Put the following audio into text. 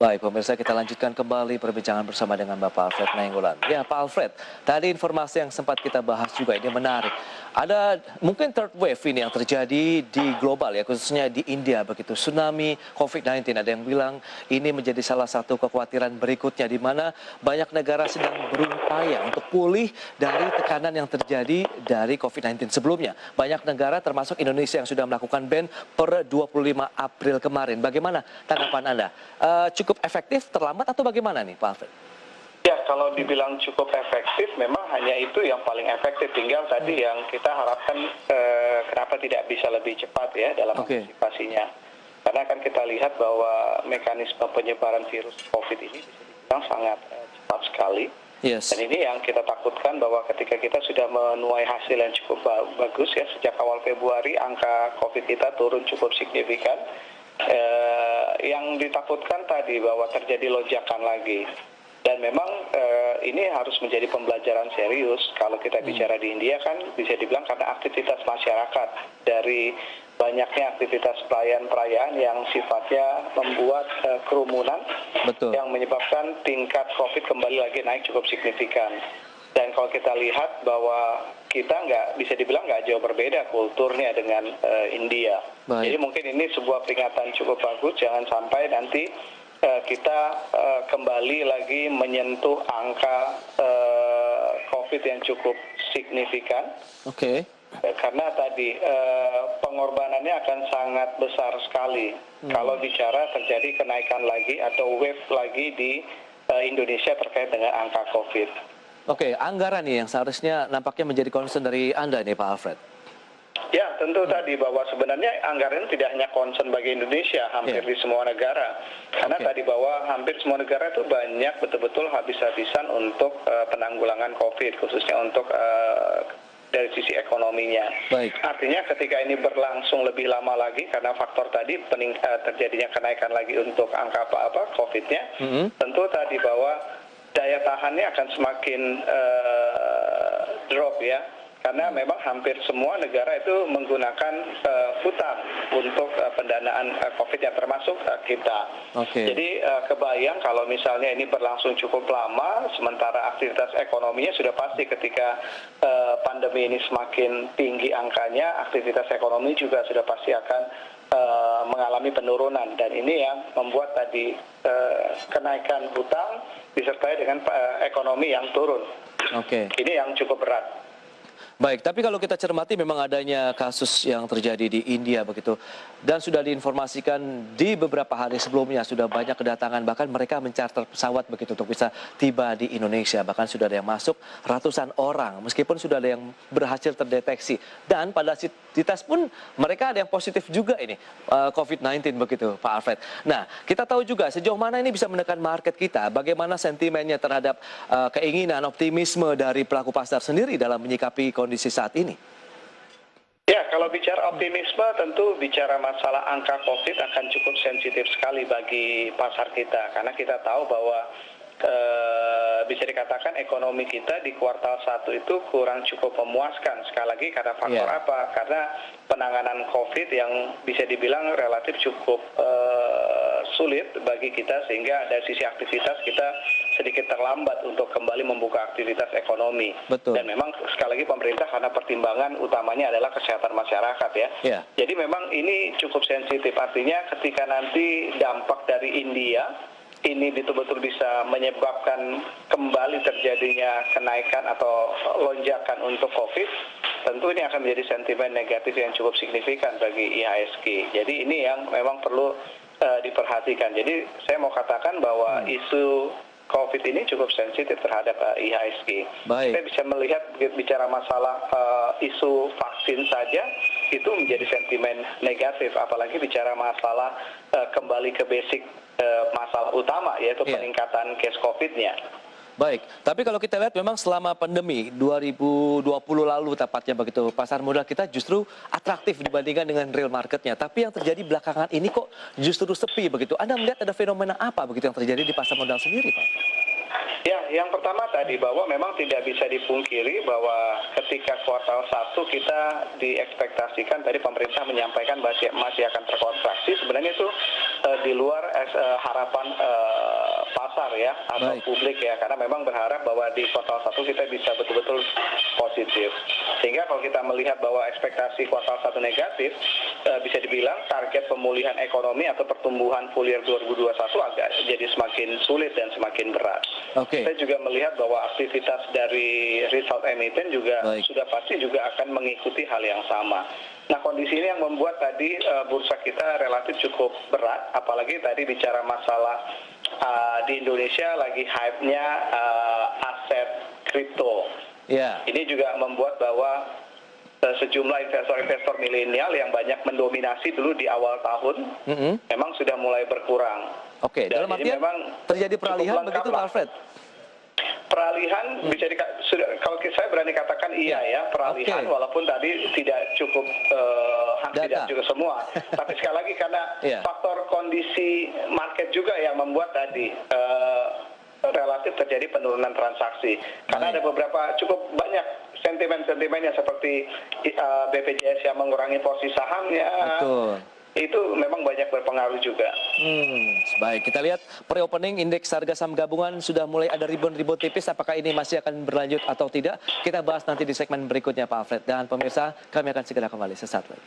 Baik, pemirsa, kita lanjutkan kembali perbincangan bersama dengan Bapak Alfred Nainggolan. Ya, Pak Alfred, tadi informasi yang sempat kita bahas juga ini menarik. Ada mungkin third wave ini yang terjadi di global ya, khususnya di India begitu. Tsunami COVID-19, ada yang bilang ini menjadi salah satu kekhawatiran berikutnya di mana banyak negara sedang berupaya untuk pulih dari tekanan yang terjadi dari COVID-19 sebelumnya. Banyak negara termasuk Indonesia yang sudah melakukan ban per 25 April kemarin. Bagaimana tanggapan Anda? Cukup efektif, terlambat atau bagaimana nih Pak Alfred? Ya, kalau dibilang cukup efektif, memang hanya itu yang paling efektif. Tinggal tadi yang kita harapkan kenapa tidak bisa lebih cepat ya dalam antisipasinya. Karena kan kita lihat bahwa mekanisme penyebaran virus COVID ini bisa dibilang sangat cepat sekali. Yes. Dan ini yang kita takutkan bahwa ketika kita sudah menuai hasil yang cukup bagus ya, sejak awal Februari angka COVID kita turun cukup signifikan. Yang ditakutkan tadi bahwa terjadi lonjakan lagi, dan memang ini harus menjadi pembelajaran serius. Kalau kita bicara di India kan bisa dibilang karena aktivitas masyarakat dari banyaknya aktivitas perayaan-perayaan yang sifatnya membuat kerumunan. Betul. Yang menyebabkan tingkat COVID kembali lagi naik cukup signifikan. Dan kalau kita lihat bahwa kita bisa dibilang nggak jauh berbeda kulturnya dengan India. Baik. Jadi mungkin ini sebuah peringatan cukup bagus, jangan sampai nanti kita kembali lagi menyentuh angka COVID yang cukup signifikan. Oke. Karena tadi pengorbanannya akan sangat besar sekali kalau bicara terjadi kenaikan lagi atau wave lagi di Indonesia terkait dengan angka COVID. Oke, anggaran nih yang seharusnya nampaknya menjadi concern dari Anda nih Pak Alfred. Ya, tentu tadi bahwa sebenarnya anggaran tidak hanya concern bagi Indonesia, hampir di semua negara. Karena tadi bahwa hampir semua negara itu banyak betul-betul habis-habisan untuk penanggulangan COVID, khususnya untuk dari sisi ekonominya. Baik. Artinya ketika ini berlangsung lebih lama lagi karena faktor tadi terjadinya kenaikan lagi untuk angka COVID-nya, tentu tadi bahwa daya tahannya akan semakin drop ya, karena memang hampir semua negara itu menggunakan hutang untuk pendanaan COVID yang termasuk kita. Jadi kebayang kalau misalnya ini berlangsung cukup lama, sementara aktivitas ekonominya sudah pasti ketika pandemi ini semakin tinggi angkanya, aktivitas ekonomi juga sudah pasti akan mengalami penurunan, dan ini yang membuat tadi kenaikan hutang disertai dengan ekonomi yang turun. Ini yang cukup berat. Baik, tapi kalau kita cermati memang adanya kasus yang terjadi di India begitu, dan sudah diinformasikan di beberapa hari sebelumnya sudah banyak kedatangan, bahkan mereka mencarter pesawat begitu untuk bisa tiba di Indonesia, bahkan sudah ada yang masuk ratusan orang meskipun sudah ada yang berhasil terdeteksi, dan pada sitas pun mereka ada yang positif juga ini COVID-19 begitu Pak Alfred. Nah, kita tahu juga sejauh mana ini bisa menekan market kita, bagaimana sentimennya terhadap keinginan optimisme dari pelaku pasar sendiri dalam menyikapi kondisi saat ini. Ya, kalau bicara optimisme tentu bicara masalah angka COVID akan cukup sensitif sekali bagi pasar kita, karena kita tahu bahwa bisa dikatakan ekonomi kita di kuartal 1 itu kurang cukup memuaskan. Sekali lagi karena faktor apa? Karena penanganan COVID yang bisa dibilang relatif cukup sulit bagi kita, sehingga dari sisi aktivitas kita sedikit terlambat untuk kembali membuka aktivitas ekonomi. Betul. Dan memang sekali lagi pemerintah karena pertimbangan utamanya adalah kesehatan masyarakat ya. Jadi memang ini cukup sensitif, artinya ketika nanti dampak dari India ini betul-betul bisa menyebabkan kembali terjadinya kenaikan atau lonjakan untuk COVID, tentu ini akan menjadi sentimen negatif yang cukup signifikan bagi IHSG. Jadi ini yang memang perlu diperhatikan. Jadi saya mau katakan bahwa isu COVID ini cukup sensitif terhadap IHSG. Kita bisa melihat bicara masalah isu vaksin saja itu menjadi sentimen negatif, apalagi bicara masalah kembali ke basic masalah utama, yaitu peningkatan case COVID-nya. Baik, tapi kalau kita lihat memang selama pandemi 2020 lalu tepatnya begitu, pasar modal kita justru atraktif dibandingkan dengan real marketnya. Tapi yang terjadi belakangan ini kok justru sepi begitu. Anda melihat ada fenomena apa begitu yang terjadi di pasar modal sendiri, Pak? Ya, yang pertama tadi bahwa memang tidak bisa dipungkiri bahwa ketika kuartal 1 kita diekspektasikan, tadi pemerintah menyampaikan masih akan terkontraksi, sebenarnya itu di luar harapan pasar ya atau publik ya, karena memang berharap bahwa di kuartal 1 kita bisa betul-betul positif. Sehingga kalau kita melihat bahwa ekspektasi kuartal 1 negatif, bisa dibilang target pemulihan ekonomi atau pertumbuhan full year 2021 agak jadi semakin sulit dan semakin berat. Kita juga melihat bahwa aktivitas dari result emiten juga sudah pasti juga akan mengikuti hal yang sama. Nah, kondisi ini yang membuat tadi bursa kita relatif cukup berat, apalagi tadi bicara masalah di Indonesia lagi hype-nya aset kripto. Ini juga membuat bahwa sejumlah investor-investor milenial yang banyak mendominasi dulu di awal tahun memang sudah mulai berkurang. Dalam artian memang terjadi peralihan begitu, Pak Alfred? Peralihan bisa kalau saya berani katakan iya ya, peralihan walaupun tadi tidak cukup tidak juga semua. Tapi sekali lagi karena faktor kondisi market juga yang membuat tadi relatif terjadi penurunan transaksi. Karena ada beberapa cukup banyak sentimen-sentimennya seperti BPJS yang mengurangi porsi sahamnya. Itu memang banyak berpengaruh juga. Baik, kita lihat pre-opening indeks harga saham gabungan sudah mulai ada rebound tipis. Apakah ini masih akan berlanjut atau tidak? Kita bahas nanti di segmen berikutnya, Pak Alfred. Dan pemirsa, kami akan segera kembali sesaat lagi.